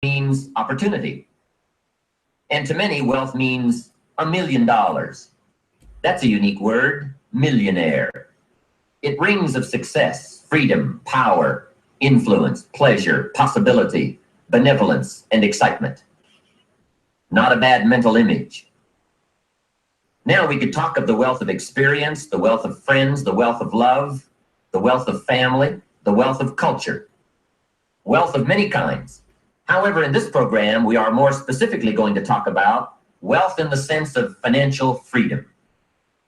means opportunity. And to many, wealth means $1 million. That's a unique word, millionaire. It rings of success, freedom, power, influence, pleasure, possibility, benevolence, and excitement. Not a bad mental image. Now we could talk of the wealth of experience, the wealth of friends, the wealth of love, the wealth of family, the wealth of culture. Wealth of many kinds. However, in this program, we are more specifically going to talk about wealth in the sense of financial freedom.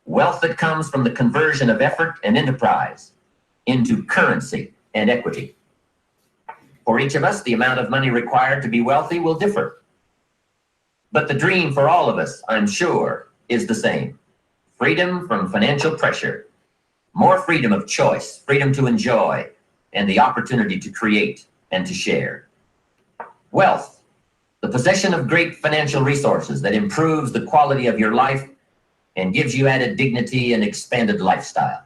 Wealth that comes from the conversion of effort and enterprise into currency and equity. For each of us, the amount of money required to be wealthy will differ. But the dream for all of us, I'm sure, is the same. Freedom from financial pressure. More freedom of choice, freedom to enjoy, and the opportunity to create and to share. Wealth, the possession of great financial resources that improves the quality of your life and gives you added dignity and expanded lifestyle.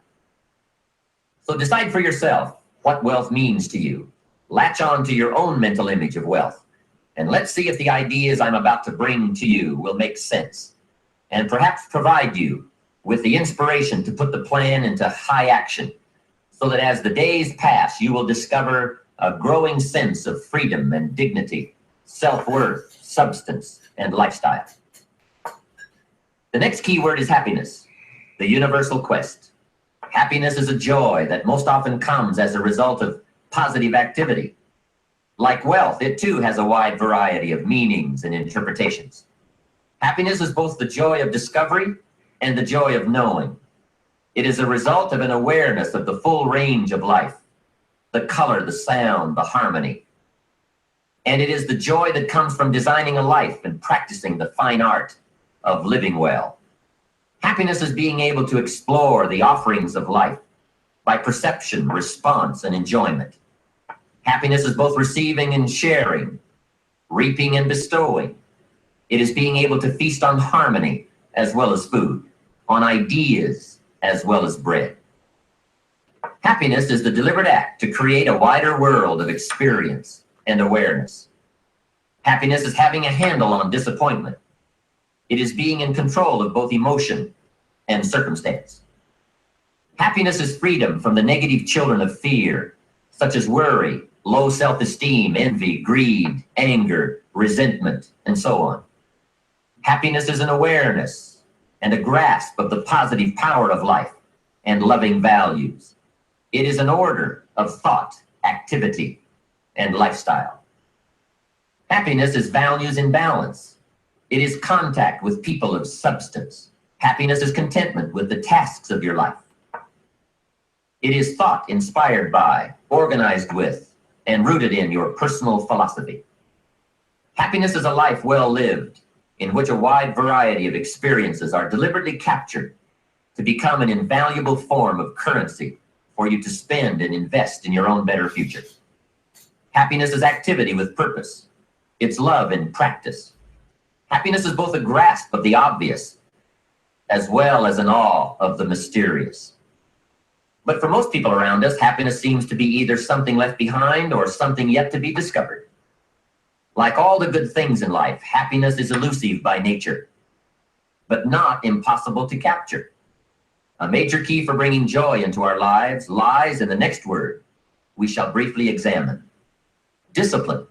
So decide for yourself what wealth means to you. Latch on to your own mental image of wealth, and let's see if the ideas I'm about to bring to you will make sense and perhaps provide you with the inspiration to put the plan into high action so that as the days pass, you will discover a growing sense of freedom and dignity, self-worth, substance, and lifestyle. The next key word is happiness, the universal quest. Happiness is a joy that most often comes as a result of positive activity. Like wealth, it too has a wide variety of meanings and interpretations. Happiness is both the joy of discovery and the joy of knowing. It is a result of an awareness of the full range of life, the color, the sound, the harmony. And it is the joy that comes from designing a life and practicing the fine art of living well. Happiness is being able to explore the offerings of life by perception, response, and enjoyment. Happiness is both receiving and sharing, reaping and bestowing. It is being able to feast on harmony as well as food, on ideas as well as bread. Happiness is the deliberate act to create a wider world of experience and awareness. Happiness is having a handle on disappointment. It is being in control of both emotion and circumstance. Happiness is freedom from the negative children of fear, such as worry, low self-esteem, envy, greed, anger, resentment, and so on. Happiness is an awareness and a grasp of the positive power of life and loving values. It is an order of thought, activity, and lifestyle. Happiness is values in balance. It is contact with people of substance. Happiness is contentment with the tasks of your life. It is thought inspired by, organized with, and rooted in your personal philosophy. Happiness is a life well lived, in which a wide variety of experiences are deliberately captured to become an invaluable form of currency for you to spend and invest in your own better future. Happiness is activity with purpose. It's love in practice. Happiness is both a grasp of the obvious as well as an awe of the mysterious. But for most people around us, happiness seems to be either something left behind or something yet to be discovered. Like all the good things in life, happiness is elusive by nature, but not impossible to capture. A major key for bringing joy into our lives lies in the next word we shall briefly examine: discipline.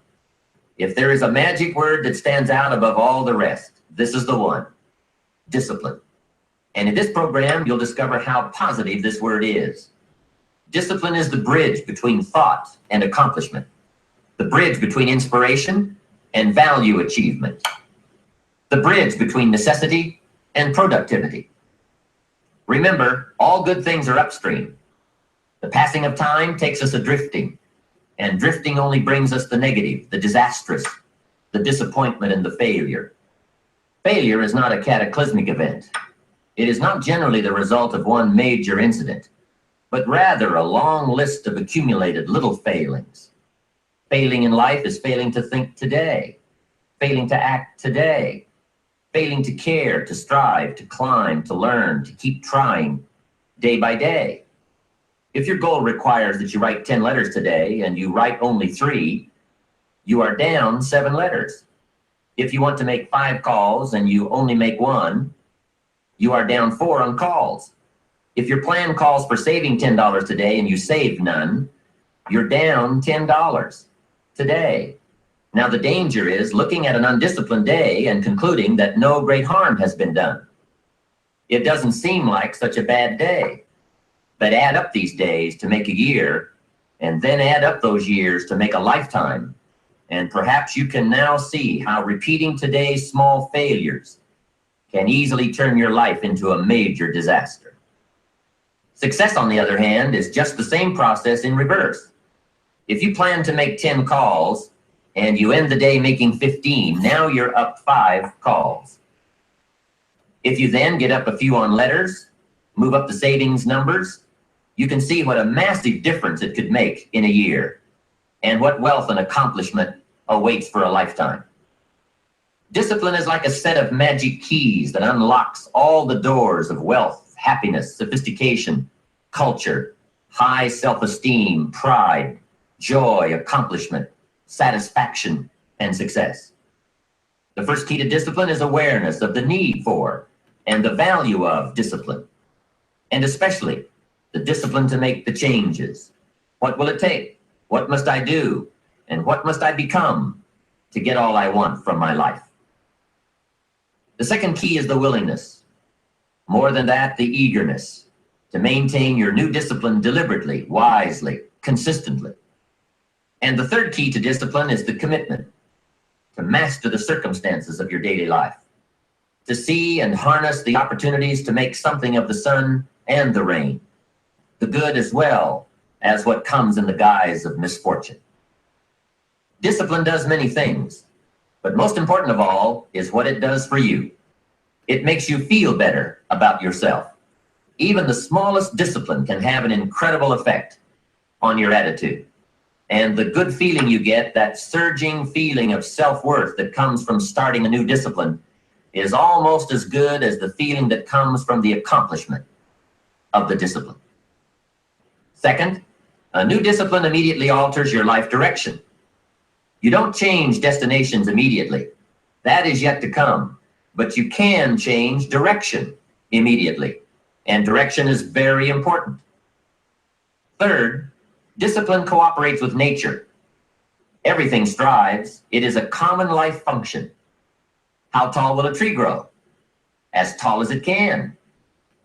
If there is a magic word that stands out above all the rest, this is the one: discipline. And in this program, you'll discover how positive this word is. Discipline is the bridge between thought and accomplishment, the bridge between inspiration and value achievement, the bridge between necessity and productivity. Remember, all good things are upstream. The passing of time takes us adrifting, and drifting only brings us the negative, the disastrous, the disappointment, and the failure. Failure is not a cataclysmic event. It is not generally the result of one major incident, but rather a long list of accumulated little failings. Failing in life is failing to think today, failing to act today, failing to care, to strive, to climb, to learn, to keep trying day by day. If your goal requires that you write 10 letters today and you write only 3, you are down 7 letters. If you want to make 5 calls and you only make 1, you are down 4 on calls. If your plan calls for saving $10 today and you save none, you're down $10 today. Now the danger is looking at an undisciplined day and concluding that no great harm has been done. It doesn't seem like such a bad day, but add up these days to make a year, and then add up those years to make a lifetime. And perhaps you can now see how repeating today's small failures can easily turn your life into a major disaster. Success, on the other hand, is just the same process in reverse. If you plan to make 10 calls and you end the day making 15, now you're up 5 calls. If you then get up a few on letters, move up the savings numbers, you can see what a massive difference it could make in a year, and what wealth and accomplishment awaits for a lifetime. Discipline is like a set of magic keys that unlocks all the doors of wealth, happiness, sophistication, culture, high self-esteem, pride, joy, accomplishment, satisfaction, and success. The first key to discipline is awareness of the need for and the value of discipline, and especially the discipline to make the changes. What will it take? What must I do? And what must I become to get all I want from my life? The second key is the willingness. More than that, the eagerness to maintain your new discipline deliberately, wisely, consistently. And the third key to discipline is the commitment to master the circumstances of your daily life, to see and harness the opportunities to make something of the sun and the rain, the good as well as what comes in the guise of misfortune. Discipline does many things, but most important of all is what it does for you. It makes you feel better about yourself. Even the smallest discipline can have an incredible effect on your attitude. And the good feeling you get, that surging feeling of self-worth that comes from starting a new discipline, is almost as good as the feeling that comes from the accomplishment of the discipline. Second, a new discipline immediately alters your life direction. You don't change destinations immediately. That is yet to come. But you can change direction immediately. And direction is very important. Third, discipline cooperates with nature. Everything strives. It is a common life function. How tall will a tree grow? As tall as it can.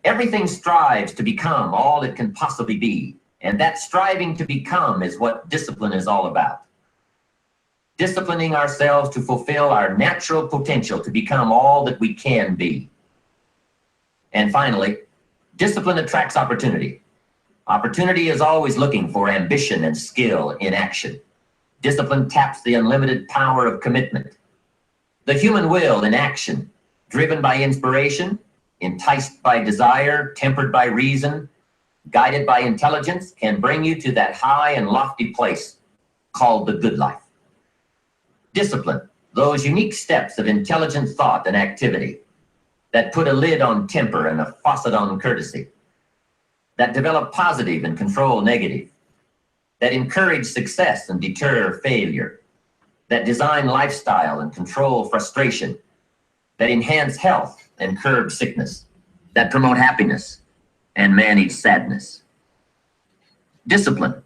Everything strives to become all it can possibly be. And that striving to become is what discipline is all about. Disciplining ourselves to fulfill our natural potential to become all that we can be. And finally, discipline attracts opportunity. Opportunity is always looking for ambition and skill in action. Discipline taps the unlimited power of commitment. The human will in action, driven by inspiration, enticed by desire, tempered by reason, guided by intelligence, can bring you to that high and lofty place called the good life. Discipline, those unique steps of intelligent thought and activity that put a lid on temper and a faucet on courtesy, that develop positive and control negative, that encourage success and deter failure, that design lifestyle and control frustration, that enhance health and curb sickness, that promote happiness and manage sadness. Discipline,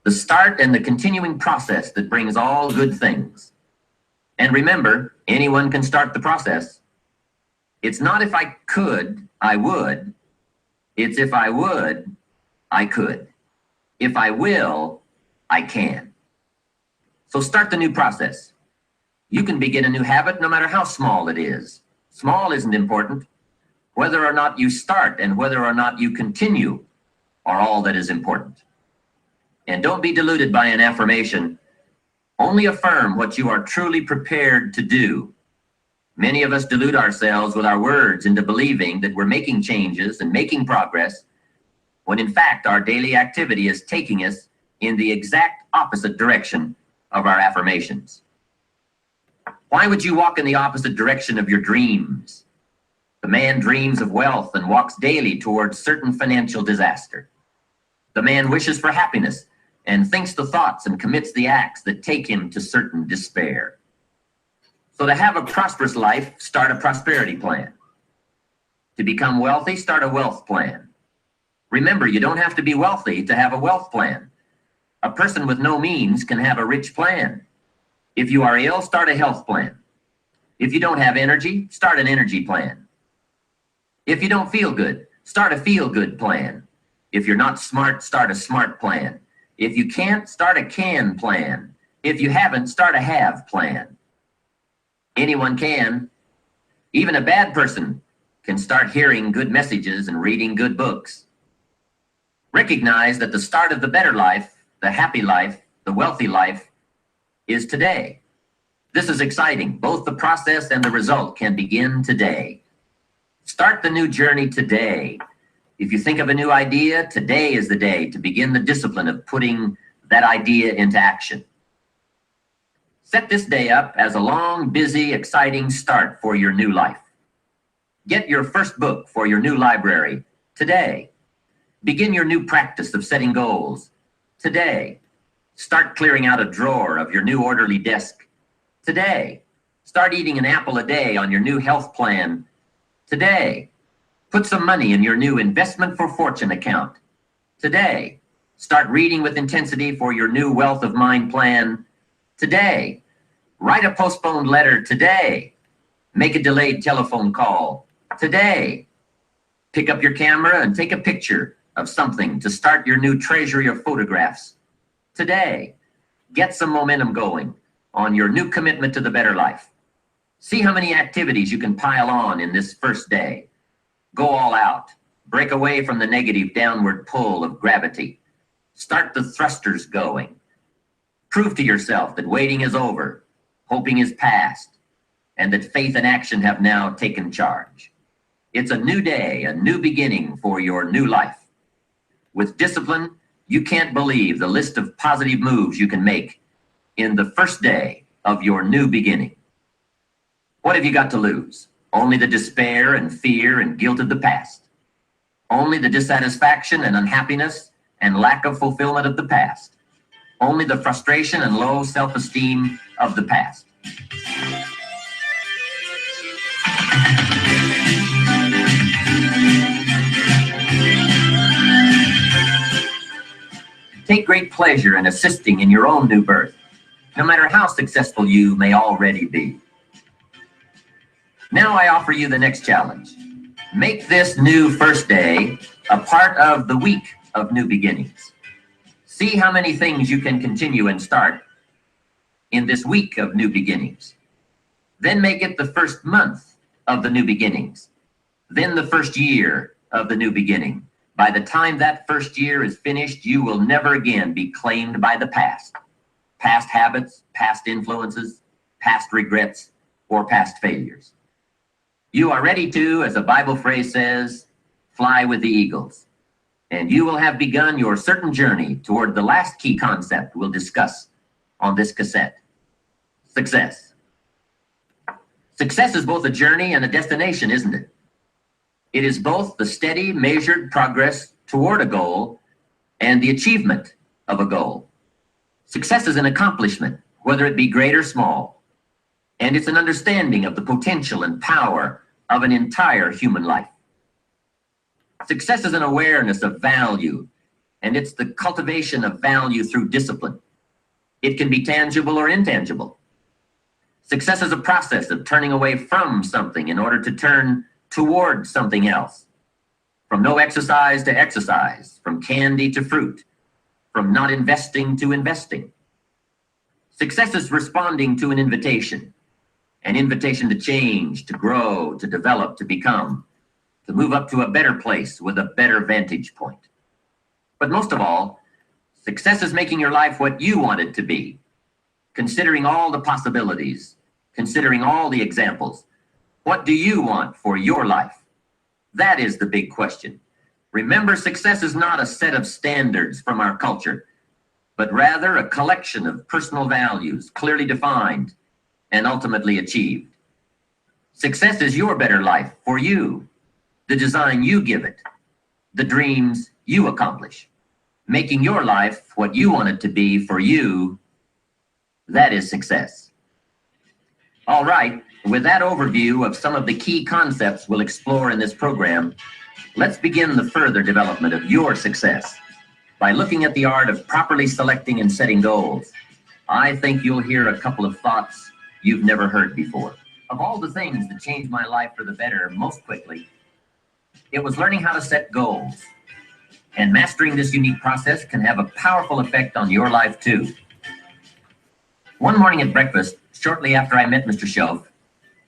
the start and the continuing process that brings all good things. And remember, anyone can start the process. It's not if I could, I would. It's if I would, I could. If I will, I can. So start the new process. You can begin a new habit no matter how small it is. Small isn't important. Whether or not you start and whether or not you continue are all that is important. And don't be deluded by an affirmation. Only affirm what you are truly prepared to do. Many of us delude ourselves with our words into believing that we're making changes and making progress, when in fact our daily activity is taking us in the exact opposite direction of our affirmations. Why would you walk in the opposite direction of your dreams? The man dreams of wealth and walks daily towards certain financial disaster. The man wishes for happiness and thinks the thoughts and commits the acts that take him to certain despair. So to have a prosperous life, start a prosperity plan. To become wealthy, start a wealth plan. Remember, you don't have to be wealthy to have a wealth plan. A person with no means can have a rich plan. If you are ill, start a health plan. If you don't have energy, start an energy plan. If you don't feel good, start a feel-good plan. If you're not smart, start a smart plan. If you can't, start a can plan. If you haven't, start a have plan. Anyone can. Even a bad person can start hearing good messages and reading good books. Recognize that the start of the better life, the happy life, the wealthy life is today. This is exciting. Both the process and the result can begin today. Start the new journey today. If you think of a new idea, today is the day to begin the discipline of putting that idea into action. Set this day up as a long, busy, exciting start for your new life. Get your first book for your new library today. Begin your new practice of setting goals today. Start clearing out a drawer of your new orderly desk today. Start eating an apple a day on your new health plan today. Put some money in your new investment for fortune account today. Start reading with intensity for your new wealth of mind plan today. Write a postponed letter today. Make a delayed telephone call today. Pick up your camera and take a picture of something to start your new treasury of photographs today. Get some momentum going on your new commitment to the better life. See how many activities you can pile on in this first day. Go all out. Break away from the negative downward pull of gravity. Start the thrusters going. Prove to yourself that waiting is over, hoping is past, and that faith and action have now taken charge. It's a new day, a new beginning for your new life. With discipline, you can't believe the list of positive moves you can make in the first day of your new beginning. What have you got to lose? Only the despair and fear and guilt of the past. Only the dissatisfaction and unhappiness and lack of fulfillment of the past. Only the frustration and low self-esteem of the past. Take great pleasure in assisting in your own new birth, no matter how successful you may already be. Now I offer you the next challenge. Make this new first day a part of the week of new beginnings. See how many things you can continue and start in this week of new beginnings. Then make it the first month of the new beginnings. Then the first year of the new beginning. By the time that first year is finished, you will never again be claimed by the past. Past habits, past influences, past regrets, or past failures. You are ready to, as a Bible phrase says, fly with the eagles. And you will have begun your certain journey toward the last key concept we'll discuss on this cassette. Success. Success is both a journey and a destination, isn't it? It is both the steady, measured progress toward a goal and the achievement of a goal. Success is an accomplishment, whether it be great or small, and it's an understanding of the potential and power of an entire human life. Success is an awareness of value, and it's the cultivation of value through discipline. It can be tangible or intangible. Success is a process of turning away from something in order to turn toward something else. From no exercise to exercise, from candy to fruit, from not investing to investing. Success is responding to an invitation to change, to grow, to develop, to become, to move up to a better place with a better vantage point. But most of all, success is making your life what you want it to be, considering all the possibilities, considering all the examples. What do you want for your life? That is the big question. Remember, success is not a set of standards from our culture, but rather a collection of personal values, clearly defined and ultimately achieved. Success is your better life for you, the design you give it, the dreams you accomplish. Making your life what you want it to be for you, that is success. All right, with that overview of some of the key concepts we'll explore in this program, let's begin the further development of your success by looking at the art of properly selecting and setting goals. I think you'll hear a couple of thoughts you've never heard before. Of all the things that changed my life for the better most quickly, it was learning how to set goals. And mastering this unique process can have a powerful effect on your life too. One morning at breakfast, shortly after I met Mr. Shoaff,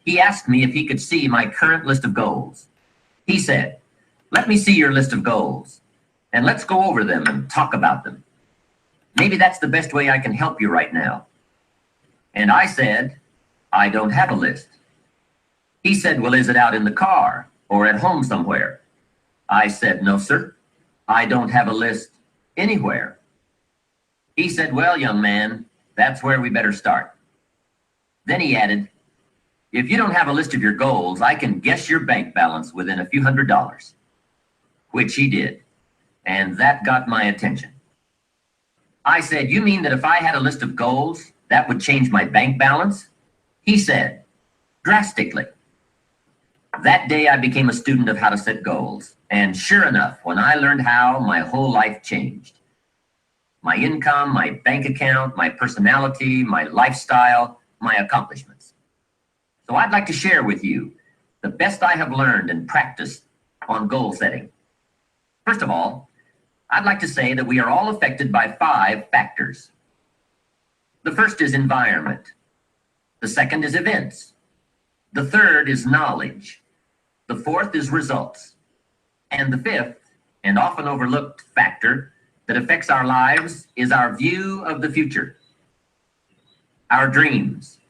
he asked me if he could see my current list of goals. He said, "Let me see your list of goals, and let's go over them and talk about them. Maybe that's the best way I can help you right now." And I said, "I don't have a list." He said, "Well, is it out in the car or at home somewhere?" I said, "No, sir. I don't have a list anywhere." He said, "Well, young man, that's where we better start." Then he added, "If you don't have a list of your goals, I can guess your bank balance within a few $100s, which he did. And that got my attention. I said, "You mean that if I had a list of goals, that would change my bank balance?" He said, "Drastically." That day I became a student of how to set goals. And sure enough, when I learned how, my whole life changed. My income, my bank account, my personality, my lifestyle, my accomplishments. So I'd like to share with you the best I have learned and practiced on goal setting. First of all, I'd like to say that we are all affected by 5 factors. The first is environment. The second is events. The third is knowledge. The fourth is results. And the fifth, and often overlooked factor that affects our lives is our view of the future, our dreams.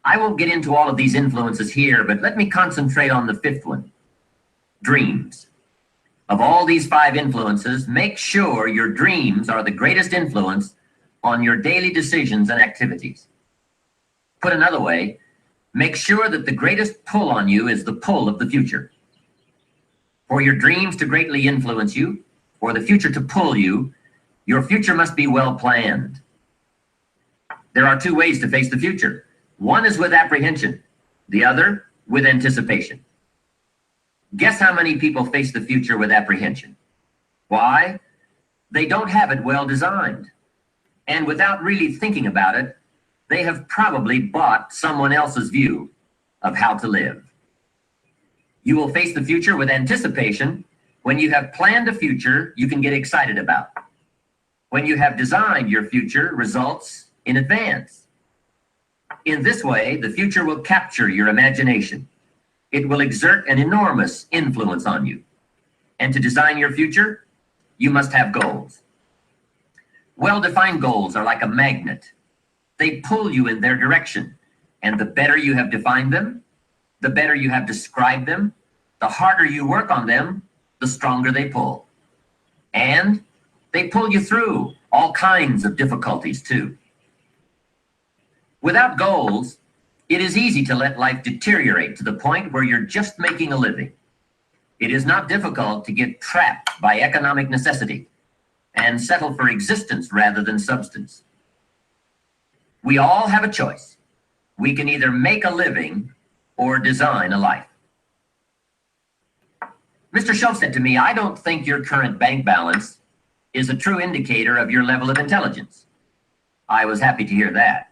I won't get into all of these influences here, but let me concentrate on the fifth one, dreams. Of all these 5 influences, make sure your dreams are the greatest influence on your daily decisions and activities. Put another way, make sure that the greatest pull on you is the pull of the future. For your dreams to greatly influence you, for the future to pull you, your future must be well planned. There are 2 ways to face the future. One is with apprehension, the other with anticipation. Guess how many people face the future with apprehension? Why? They don't have it well designed. And without really thinking about it, they have probably bought someone else's view of how to live. You will face the future with anticipation when you have planned a future you can get excited about. When you have designed your future results in advance. In this way, the future will capture your imagination. It will exert an enormous influence on you. And to design your future, you must have goals. Well-defined goals are like a magnet. They pull you in their direction. And the better you have defined them, the better you have described them, the harder you work on them, the stronger they pull. And they pull you through all kinds of difficulties too. Without goals, it is easy to let life deteriorate to the point where you're just making a living. It is not difficult to get trapped by economic necessity and settle for existence rather than substance. We all have a choice. We can either make a living or design a life. Mr. Shoaff said to me, "I don't think your current bank balance is a true indicator of your level of intelligence." I was happy to hear that.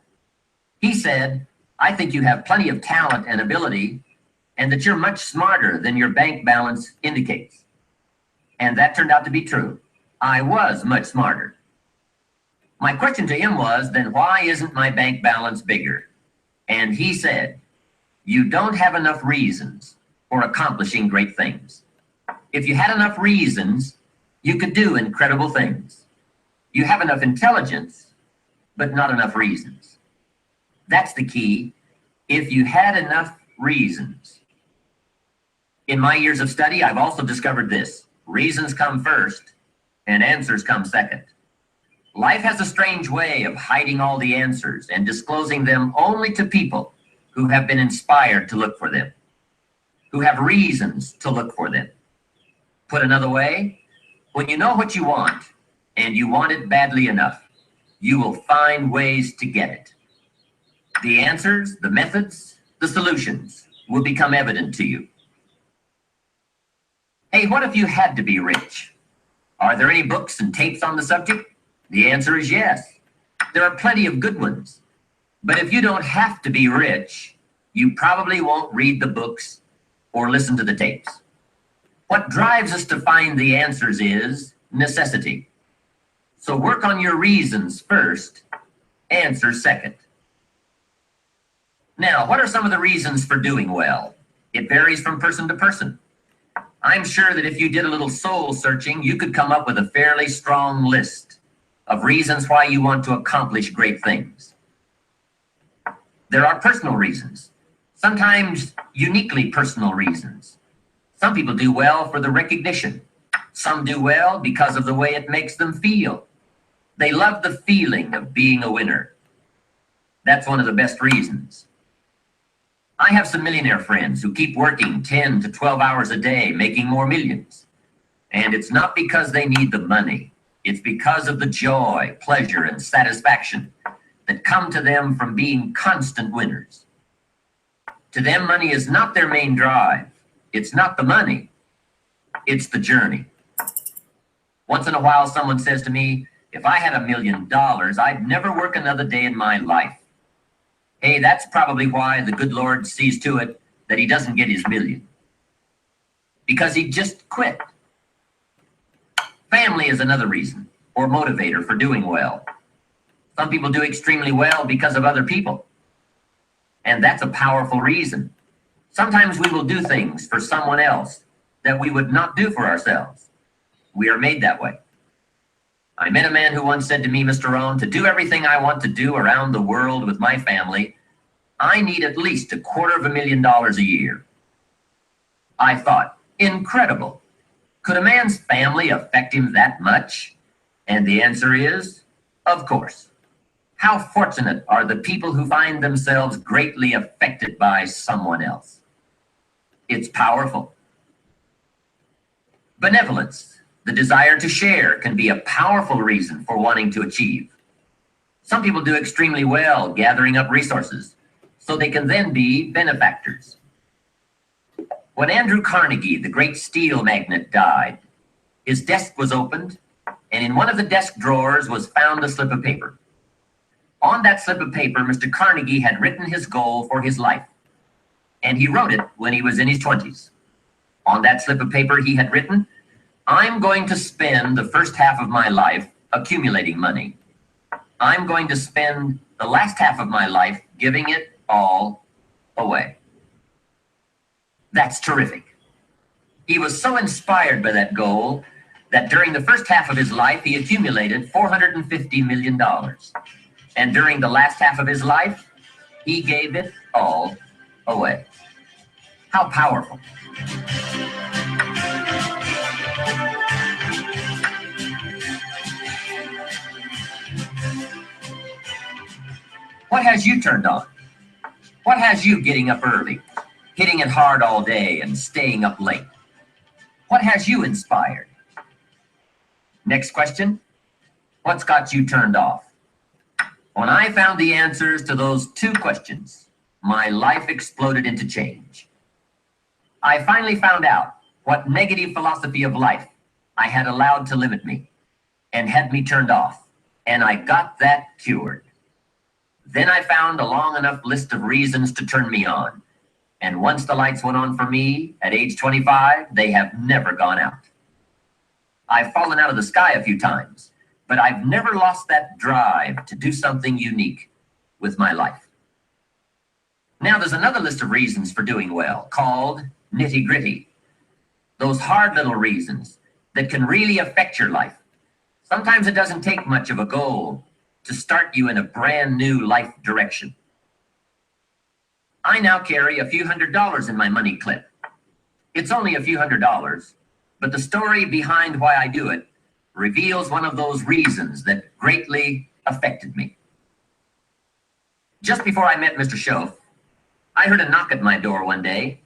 He said, "I think you have plenty of talent and ability, and that you're much smarter than your bank balance indicates." And that turned out to be true. I was much smarter. My question to him was, then why isn't my bank balance bigger? And he said, "You don't have enough reasons for accomplishing great things. If you had enough reasons, you could do incredible things. You have enough intelligence, but not enough reasons." That's the key. If you had enough reasons. In my years of study, I've also discovered this: reasons come first and answers come second. Life has a strange way of hiding all the answers and disclosing them only to people who have been inspired to look for them, who have reasons to look for them. Put another way, When you know what you want, and you want it badly enough, you will find ways to get it. The answers, the methods, the solutions will become evident to you. Hey, what if you had to be rich? Are there any books and tapes on the subject? The answer is yes. There are plenty of good ones. But if you don't have to be rich, you probably won't read the books or listen to the tapes. What drives us to find the answers is necessity. So work on your reasons first, answers second. Now, what are some of the reasons for doing well? It varies from person to person. I'm sure that if you did a little soul searching, you could come up with a fairly strong list of reasons why you want to accomplish great things. There are personal reasons, sometimes uniquely personal reasons. Some people do well for the recognition. Some do well because of the way it makes them feel. They love the feeling of being a winner. That's one of the best reasons. I have some millionaire friends who keep working 10 to 12 hours a day, making more millions. And it's not because they need the money. It's because of the joy, pleasure, and satisfaction that come to them from being constant winners. To them, money is not their main drive. It's not the money. It's the journey. Once in a while, someone says to me, if I had $1 million, I'd never work another day in my life. Hey, that's probably why the good Lord sees to it that he doesn't get his million. Because he just quit. Family is another reason or motivator for doing well. Some people do extremely well because of other people. And that's a powerful reason. Sometimes we will do things for someone else that we would not do for ourselves. We are made that way. I met a man who once said to me, Mr. Rohn, to do everything I want to do around the world with my family, I need at least $250,000 a year. I thought, incredible. Could a man's family affect him that much? And the answer is, of course. How fortunate are the people who find themselves greatly affected by someone else? It's powerful. Benevolence, the desire to share, can be a powerful reason for wanting to achieve. Some people do extremely well gathering up resources so they can then be benefactors. When Andrew Carnegie, the great steel magnate, died, his desk was opened, and in one of the desk drawers was found a slip of paper. On that slip of paper, Mr. Carnegie had written his goal for his life, and he wrote it when he was in his 20s. On that slip of paper, he had written, I'm going to spend the first half of my life accumulating money. I'm going to spend the last half of my life giving it all away. That's terrific. He was so inspired by that goal that during the first half of his life, he accumulated $450 million. And during the last half of his life, he gave it all away. How powerful. What has you turned on? What has you getting up early, hitting it hard all day and staying up late? What has you inspired? Next question, what's got you turned off? When I found the answers to those two questions, my life exploded into change. I finally found out what negative philosophy of life I had allowed to limit me and had me turned off, and I got that cured. Then I found a long enough list of reasons to turn me on. And once the lights went on for me at age 25, they have never gone out. I've fallen out of the sky a few times, but I've never lost that drive to do something unique with my life. Now there's another list of reasons for doing well called nitty-gritty. Those hard little reasons that can really affect your life. Sometimes it doesn't take much of a goal to start you in a brand new life direction. I now carry a few $100s in my money clip. It's only a few $100s, but the story behind why I do it reveals one of those reasons that greatly affected me. Just before I met Mr. Shoaff, I heard a knock at my door one day.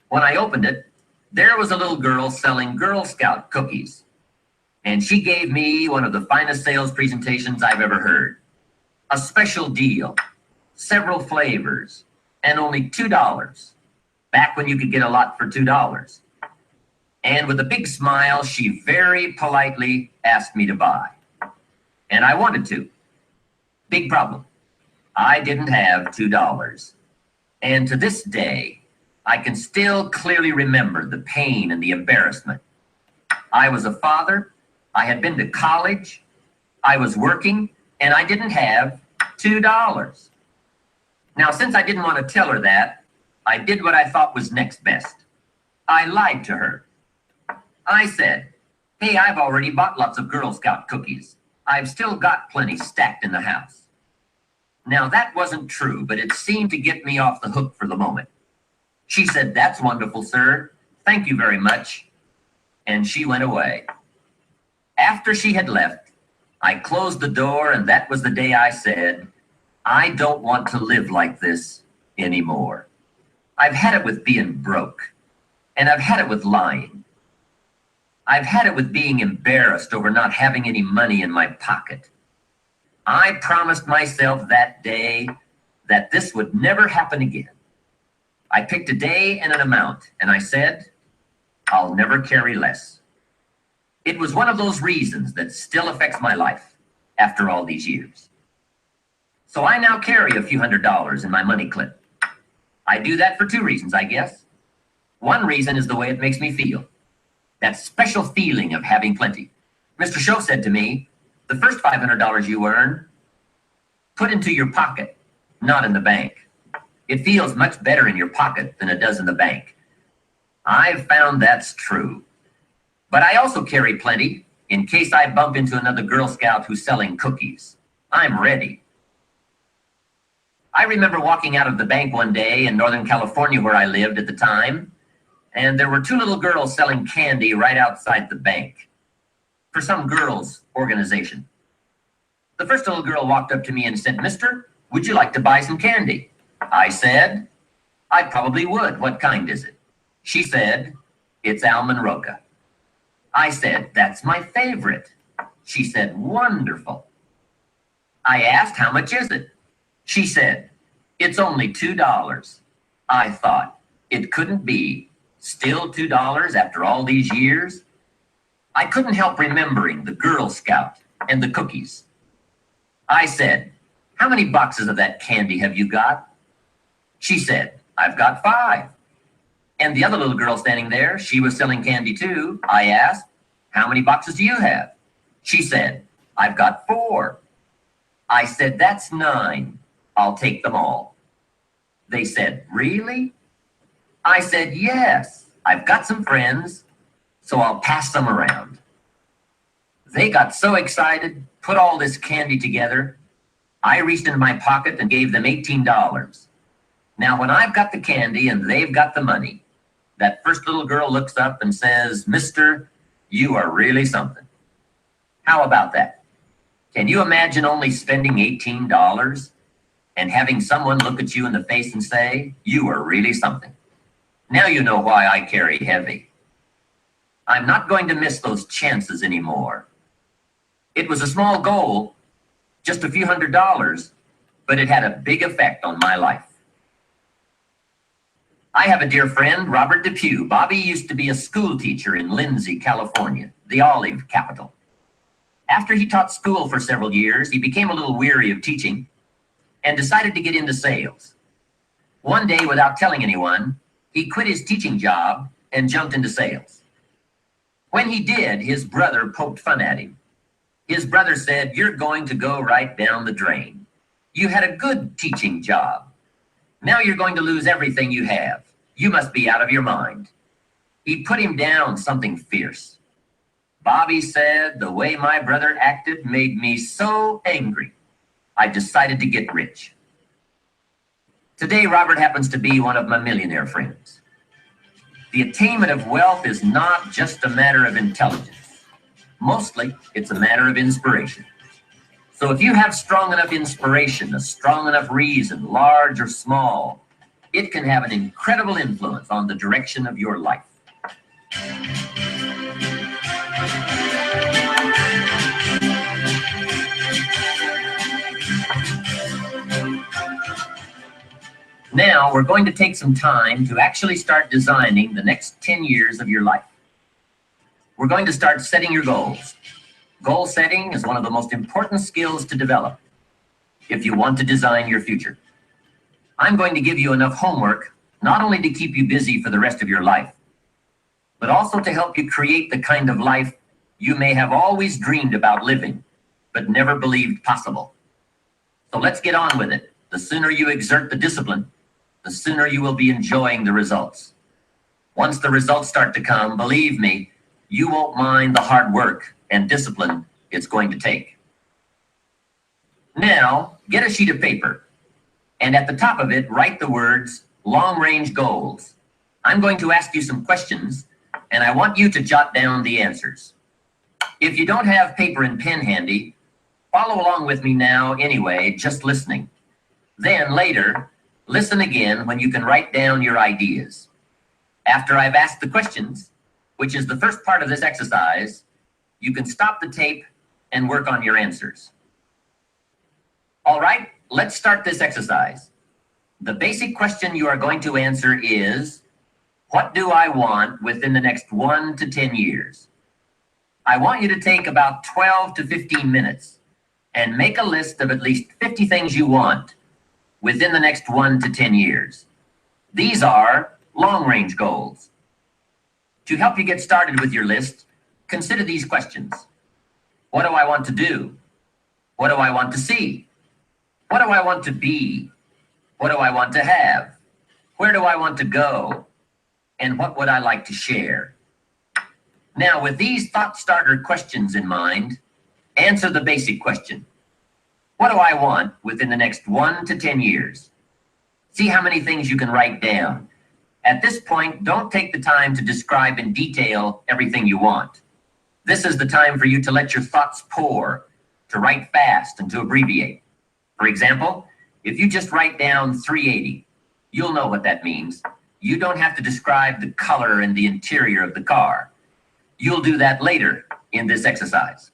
When I opened it, there was a little girl selling Girl Scout cookies. And she gave me one of the finest sales presentations I've ever heard. A special deal, several flavors, and only $2. Back when you could get a lot for $2. And with a big smile, she very politely asked me to buy. And I wanted to. Big problem. I didn't have $2. And to this day, I can still clearly remember the pain and the embarrassment. I was a father, I had been to college, I was working, and I didn't have $2. Now, since I didn't want to tell her that, I did what I thought was next best. I lied to her. I said, hey, I've already bought lots of Girl Scout cookies. I've still got plenty stacked in the house. Now, that wasn't true, but it seemed to get me off the hook for the moment. She said, that's wonderful, sir. Thank you very much. And she went away. After she had left, I closed the door, and that was the day I said, I don't want to live like this anymore. I've had it with being broke, and I've had it with lying. I've had it with being embarrassed over not having any money in my pocket. I promised myself that day that this would never happen again. I picked a day and an amount, and I said, I'll never carry less. It was one of those reasons that still affects my life after all these years. So I now carry a few $100s in my money clip. I do that for two reasons, I guess. One reason is the way it makes me feel. That special feeling of having plenty. Mr. Show said to me, the first $500 you earn, put into your pocket, not in the bank. It feels much better in your pocket than it does in the bank. I've found that's true. But I also carry plenty in case I bump into another Girl Scout who's selling cookies. I'm ready. I remember walking out of the bank one day in Northern California where I lived at the time, and there were two little girls selling candy right outside the bank for some girls' organization. The first little girl walked up to me and said, Mister, would you like to buy some candy? I said, I probably would. What kind is it? She said, it's Almond Roca. I said, that's my favorite. She said, wonderful. I asked, how much is it? She said, it's only $2. I thought, it couldn't be. Still $2 after all these years? I couldn't help remembering the Girl Scout and the cookies. I said, how many boxes of that candy have you got? She said, I've got 5. And the other little girl standing there, she was selling candy too. I asked, how many boxes do you have? She said, I've got 4. I said, that's 9. I'll take them all. They said, really? I said, yes, I've got some friends, so I'll pass them around. They got so excited, put all this candy together. I reached into my pocket and gave them $18. Now, when I've got the candy and they've got the money, that first little girl looks up and says, Mister, you are really something. How about that? Can you imagine only spending $18 and having someone look at you in the face and say, you are really something? Now you know why I carry heavy. I'm not going to miss those chances anymore. It was a small goal, just a few $100s, but it had a big effect on my life. I have a dear friend, Robert Depew. Bobby used to be a school teacher in Lindsay, California, the olive capital. After he taught school for several years, he became a little weary of teaching and decided to get into sales. One day, without telling anyone, he quit his teaching job and jumped into sales. When he did, his brother poked fun at him. His brother said, you're going to go right down the drain. You had a good teaching job. Now you're going to lose everything you have. You must be out of your mind. He put him down something fierce. Bobby said, the way my brother acted made me so angry, I decided to get rich. Today, Robert happens to be one of my millionaire friends. The attainment of wealth is not just a matter of intelligence. Mostly, it's a matter of inspiration. So if you have strong enough inspiration, a strong enough reason, large or small, it can have an incredible influence on the direction of your life. Now we're going to take some time to actually start designing the next 10 years of your life. We're going to start setting your goals. Goal setting is one of the most important skills to develop if you want to design your future. I'm going to give you enough homework not only to keep you busy for the rest of your life, but also to help you create the kind of life you may have always dreamed about living, but never believed possible. So let's get on with it. The sooner you exert the discipline, the sooner you will be enjoying the results. Once the results start to come, believe me, you won't mind the hard work and discipline it's going to take. Now, get a sheet of paper, and at the top of it, write the words long-range goals. I'm going to ask you some questions, and I want you to jot down the answers. If you don't have paper and pen handy, follow along with me now anyway, just listening. Then later, listen again when you can write down your ideas. After I've asked the questions, which is the first part of this exercise, you can stop the tape and work on your answers. All right, let's start this exercise. The basic question you are going to answer is, what do I want within the next 1 to 10 years? I want you to take about 12 to 15 minutes and make a list of at least 50 things you want within the next 1 to 10 years. These are long-range goals. To help you get started with your list, consider these questions. What do I want to do? What do I want to see? What do I want to be? What do I want to have? Where do I want to go? And what would I like to share? Now, with these thought starter questions in mind, answer the basic question. What do I want within the next 1 to 10 years? See how many things you can write down. At this point, don't take the time to describe in detail everything you want. This is the time for you to let your thoughts pour, to write fast and to abbreviate. For example, if you just write down 380, you'll know what that means. You don't have to describe the color and the interior of the car. You'll do that later in this exercise.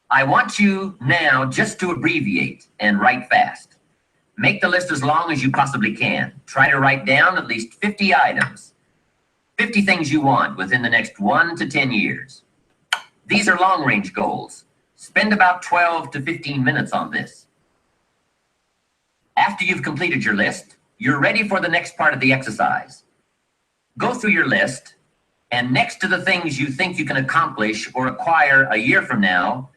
I want you now just to abbreviate and write fast. Make the list as long as you possibly can. Try to write down at least 50 items, 50 things you want within the next 1 to 10 years. These are long-range goals. Spend about 12 to 15 minutes on this. After you've completed your list, you're ready for the next part of the exercise. Go through your list, and next to the things you think you can accomplish or acquire a year from now,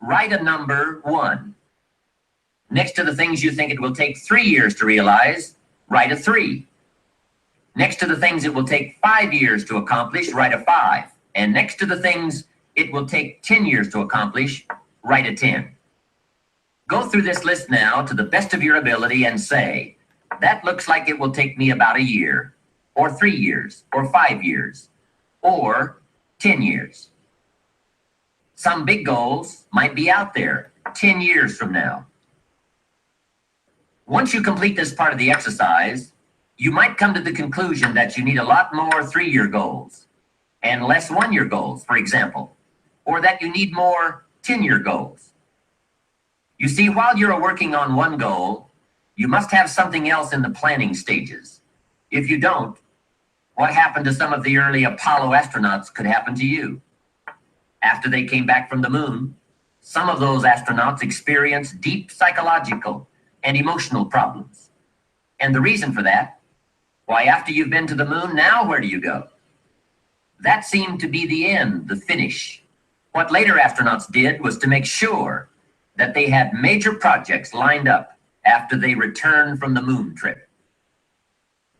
write a number 1. Next to the things you think it will take 3 years to realize, write a 3. Next to the things it will take 5 years to accomplish, write a 5. And next to the things it will take 10 years to accomplish, write a 10. Go through this list now to the best of your ability and say, that looks like it will take me about a year, or 3 years, or 5 years, or 10 years. Some big goals might be out there 10 years from now. Once you complete this part of the exercise, you might come to the conclusion that you need a lot more 3-year goals and less 1-year goals, for example, or that you need more 10-year goals. You see, while you're working on one goal, you must have something else in the planning stages. If you don't, what happened to some of the early Apollo astronauts could happen to you. After they came back from the moon, some of those astronauts experienced deep psychological and emotional problems. And the reason for that, why, after you've been to the moon, now where do you go? That seemed to be the end, the finish. What later astronauts did was to make sure that they had major projects lined up after they returned from the moon trip.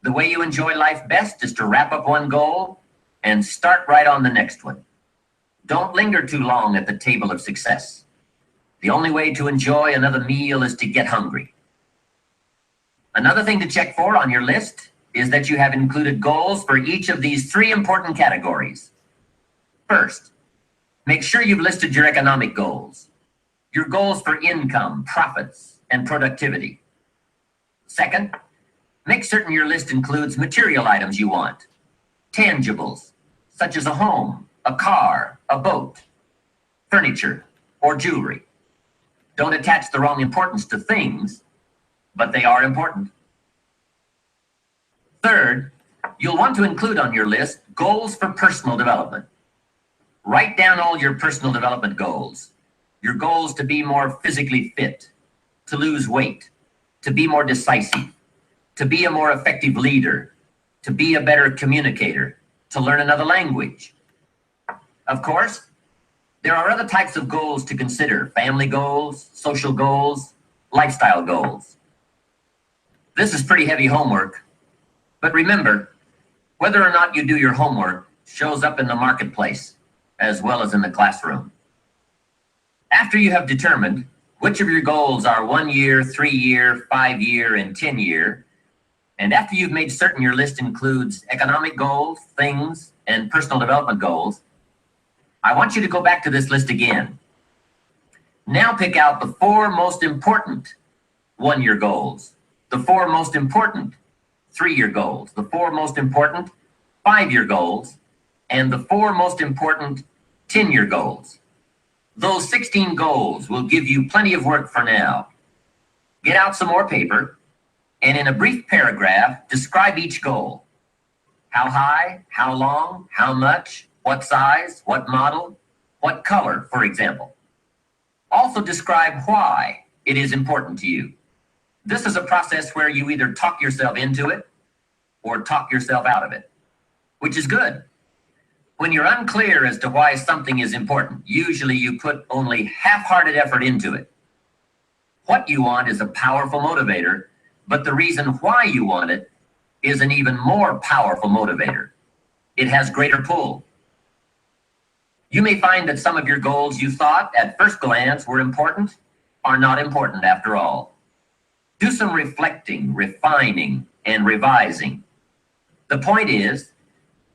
The way you enjoy life best is to wrap up one goal and start right on the next one. Don't linger too long at the table of success. The only way to enjoy another meal is to get hungry. Another thing to check for on your list is that you have included goals for each of these 3 important categories. First, make sure you've listed your economic goals, your goals for income, profits, and productivity. Second, make certain your list includes material items you want, tangibles, such as a home, a car, a boat, furniture, or jewelry. Don't attach the wrong importance to things, but they are important. Third, you'll want to include on your list goals for personal development. Write down all your personal development goals. Your goals to be more physically fit, to lose weight, to be more decisive, to be a more effective leader, to be a better communicator, to learn another language. Of course, there are other types of goals to consider: family goals, social goals, lifestyle goals. This is pretty heavy homework, but remember, whether or not you do your homework shows up in the marketplace as well as in the classroom. After you have determined which of your goals are 1 year, 3 year, 5 year, and 10 year, and after you've made certain your list includes economic goals, things, and personal development goals, I want you to go back to this list again. Now pick out the 4 most important 1-year goals, the 4 most important 3-year goals, the 4 most important 5-year goals, and the 4 most important 10-year goals. Those 16 goals will give you plenty of work for now. Get out some more paper, and in a brief paragraph, describe each goal. How high, how long, how much, what size, what model, what color, for example. Also describe why it is important to you. This is a process where you either talk yourself into it or talk yourself out of it, which is good. When you're unclear as to why something is important, usually you put only half-hearted effort into it. What you want is a powerful motivator, but the reason why you want it is an even more powerful motivator. It has greater pull. You may find that some of your goals you thought at first glance were important are not important after all. Do some reflecting, refining, and revising. The point is,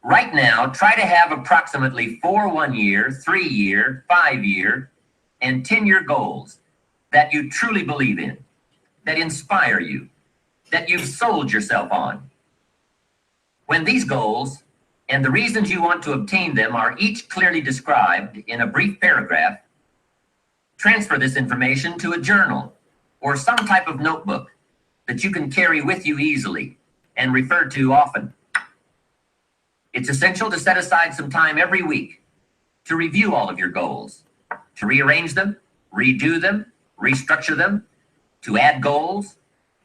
right now, try to have approximately 4 1-year, 3-year, 5-year, and 10-year goals that you truly believe in, that inspire you, that you've sold yourself on. When these goals and the reasons you want to obtain them are each clearly described in a brief paragraph, transfer this information to a journal or some type of notebook that you can carry with you easily and refer to often. It's essential to set aside some time every week to review all of your goals, to rearrange them, redo them, restructure them, to add goals,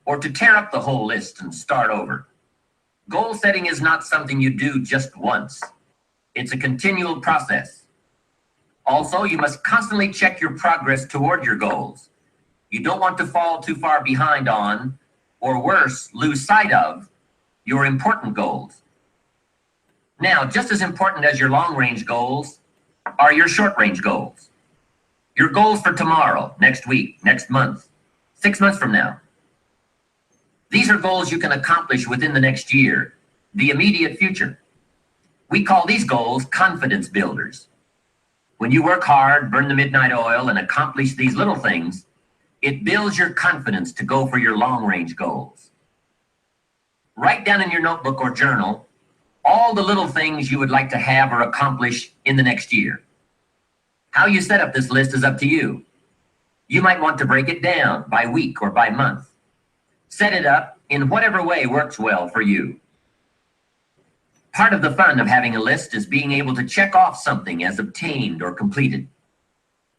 or to tear up the whole list and start over. Goal setting is not something you do just once. It's a continual process. Also, you must constantly check your progress toward your goals. You don't want to fall too far behind on, or worse, lose sight of, your important goals. Now, just as important as your long-range goals are your short-range goals. Your goals for tomorrow, next week, next month, 6 months from now. These are goals you can accomplish within the next year, the immediate future. We call these goals confidence builders. When you work hard, burn the midnight oil, and accomplish these little things, it builds your confidence to go for your long-range goals. Write down in your notebook or journal all the little things you would like to have or accomplish in the next year. How you set up this list is up to you. You might want to break it down by week or by month. Set it up in whatever way works well for you. Part of the fun of having a list is being able to check off something as obtained or completed.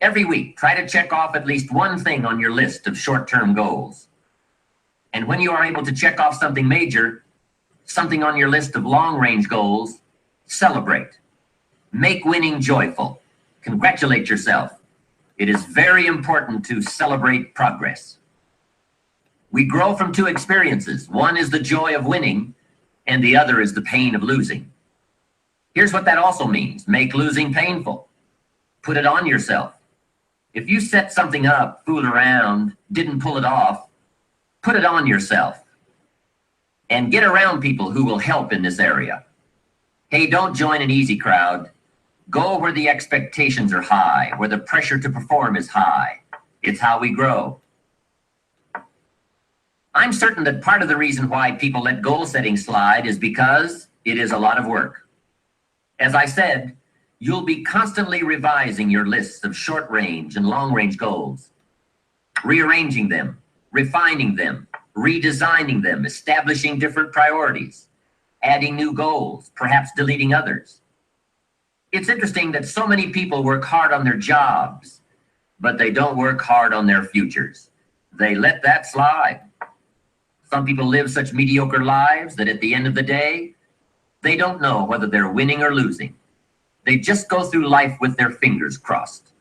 Every week, try to check off at least one thing on your list of short-term goals. And when you are able to check off something major, something on your list of long-range goals, celebrate. Make winning joyful. Congratulate yourself. It is very important to celebrate progress. We grow from 2 experiences. One is the joy of winning, and the other is the pain of losing. Here's what that also means. Make losing painful. Put it on yourself. If you set something up, fool around, didn't pull it off, put it on yourself. And get around people who will help in this area. Hey, don't join an easy crowd. Go where the expectations are high, where the pressure to perform is high. It's how we grow. I'm certain that part of the reason why people let goal setting slide is because it is a lot of work. As I said, you'll be constantly revising your lists of short-range and long-range goals, rearranging them, refining them, redesigning them, establishing different priorities, adding new goals, perhaps deleting others. It's interesting that so many people work hard on their jobs, but they don't work hard on their futures. They let that slide. Some people live such mediocre lives that at the end of the day, they don't know whether they're winning or losing. They just go through life with their fingers crossed.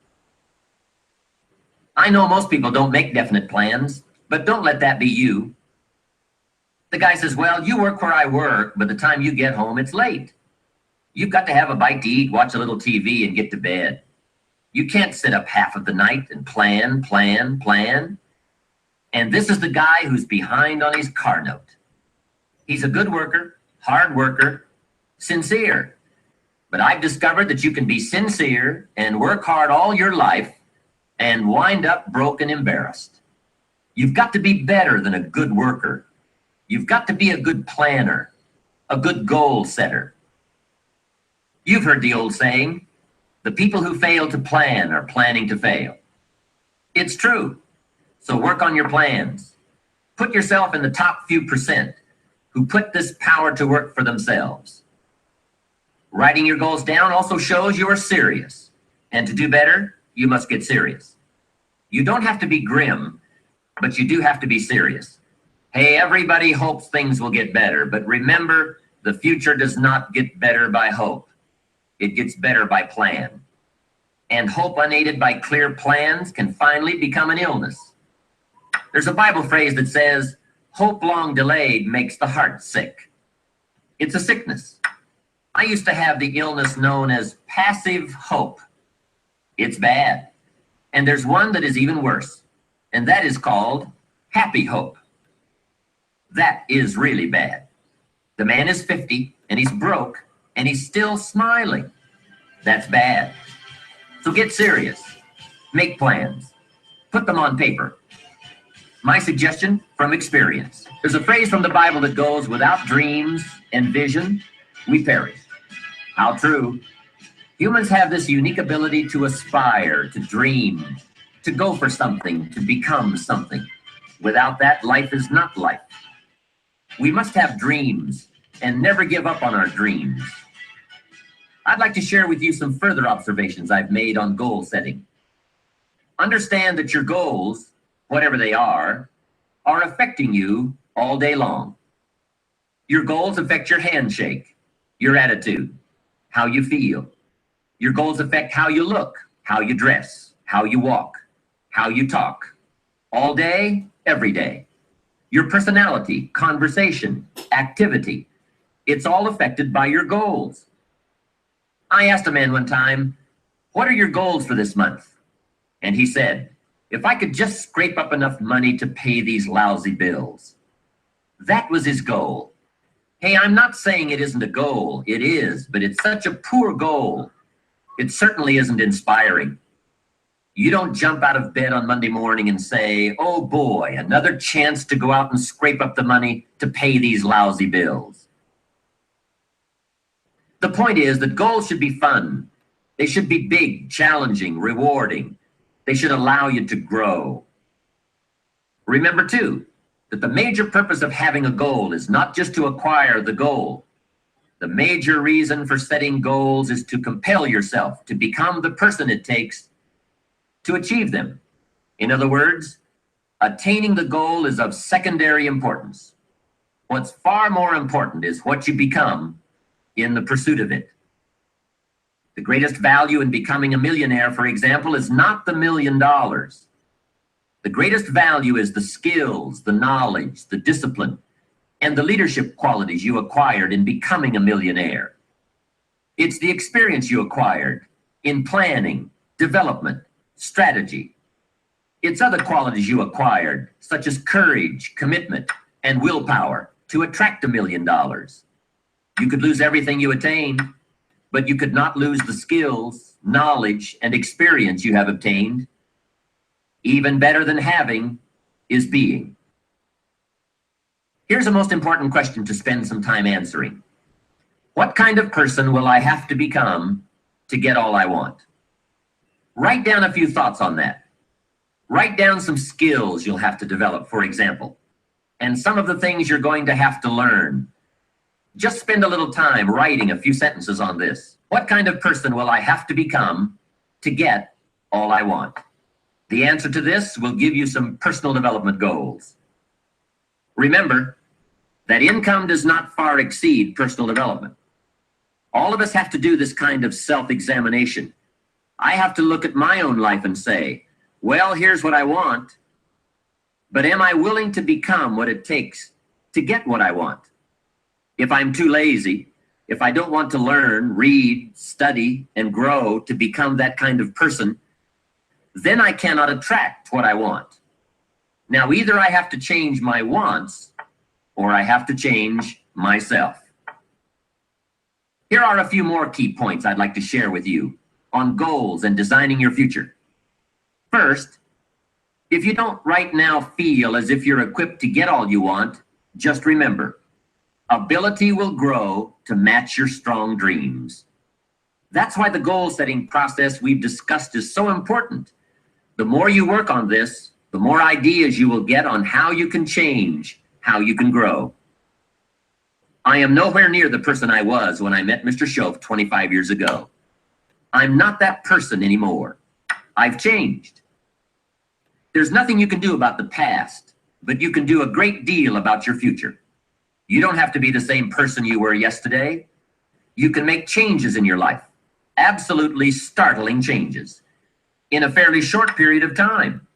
I know most people don't make definite plans, but don't let that be you. The guy says, well, you work where I work, but the time you get home, it's late. You've got to have a bite to eat, watch a little TV, and get to bed. You can't sit up half of the night and plan. And this is the guy who's behind on his car note. He's a good worker, hard worker, sincere. But I've discovered that you can be sincere and work hard all your life and wind up broke and embarrassed. You've got to be better than a good worker. You've got to be a good planner, a good goal setter. You've heard the old saying, the people who fail to plan are planning to fail. It's true. So work on your plans. Put yourself in the top few percent who put this power to work for themselves. Writing your goals down also shows you are serious. And to do better, you must get serious. You don't have to be grim, but you do have to be serious. Hey, everybody hopes things will get better, but remember, the future does not get better by hope. It gets better by plan. And hope unaided by clear plans can finally become an illness. There's a Bible phrase that says, hope long delayed makes the heart sick. It's a sickness. I used to have the illness known as passive hope. It's bad. And there's one that is even worse, and that is called happy hope. That is really bad. The man is 50 and he's broke and he's still smiling. That's bad. So get serious. Make plans. Put them on paper. My suggestion from experience. There's a phrase from the Bible that goes, without dreams and vision, we perish. How true. Humans have this unique ability to aspire, to dream, to go for something, to become something. Without that, life is not life. We must have dreams and never give up on our dreams. I'd like to share with you some further observations I've made on goal setting. Understand that your goals, whatever they are affecting you all day long. Your goals affect your handshake, your attitude, how you feel. Your goals affect how you look, how you dress, how you walk, how you talk, all day, every day. Your personality, conversation, activity, it's all affected by your goals. I asked a man one time, what are your goals for this month? And he said, if I could just scrape up enough money to pay these lousy bills. That was his goal. Hey, I'm not saying it isn't a goal. It is, but it's such a poor goal. It certainly isn't inspiring. You don't jump out of bed on Monday morning and say, oh boy, another chance to go out and scrape up the money to pay these lousy bills. The point is that goals should be fun. They should be big, challenging, rewarding. They should allow you to grow. Remember too, that the major purpose of having a goal is not just to acquire the goal. The major reason for setting goals is to compel yourself to become the person it takes to achieve them. In other words, attaining the goal is of secondary importance. What's far more important is what you become in the pursuit of it. The greatest value in becoming a millionaire, for example, is not the $1 million. The greatest value is the skills, the knowledge, the discipline, and the leadership qualities you acquired in becoming a millionaire. It's the experience you acquired in planning, development, strategy. It's other qualities you acquired, such as courage, commitment, and willpower, to attract $1 million. You could lose everything you attained, but you could not lose the skills, knowledge, and experience you have obtained. Even better than having is being. Here's a most important question to spend some time answering. What kind of person will I have to become to get all I want? Write down a few thoughts on that. Write down some skills you'll have to develop, for example, and some of the things you're going to have to learn. Just spend a little time writing a few sentences on this. What kind of person will I have to become to get all I want? The answer to this will give you some personal development goals. Remember that income does not far exceed personal development. All of us have to do this kind of self-examination. I have to look at my own life and say, well, here's what I want, but am I willing to become what it takes to get what I want? If I'm too lazy, if I don't want to learn, read, study, and grow to become that kind of person, then I cannot attract what I want. Now, either I have to change my wants or I have to change myself. Here are a few more key points I'd like to share with you on goals and designing your future. First, if you don't right now feel as if you're equipped to get all you want, just remember, ability will grow to match your strong dreams. That's why the goal setting process we've discussed is so important. The more you work on this, the more ideas you will get on how you can change, how you can grow. I am nowhere near the person I was when I met Mr. Shoaff 25 years ago. I'm not that person anymore. I've changed. There's nothing you can do about the past, but you can do a great deal about your future. You don't have to be the same person you were yesterday. You can make changes in your life, absolutely startling changes, in a fairly short period of time.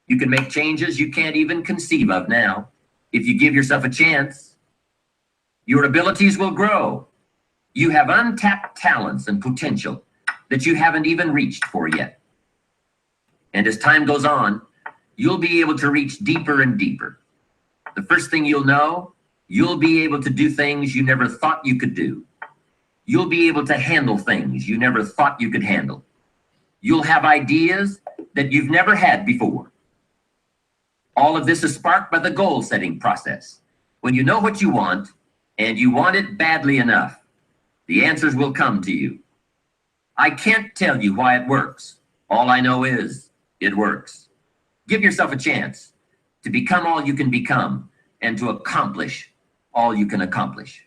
You can make changes you can't even conceive of now if you give yourself a chance. Your abilities will grow. You have untapped talents and potential that you haven't even reached for yet. And as time goes on, you'll be able to reach deeper and deeper. The first thing you'll know, you'll be able to do things you never thought you could do. You'll be able to handle things you never thought you could handle. You'll have ideas that you've never had before. All of this is sparked by the goal setting process. When you know what you want, and you want it badly enough, the answers will come to you. I can't tell you why it works. All I know is it works. Give yourself a chance to become all you can become and to accomplish all you can accomplish.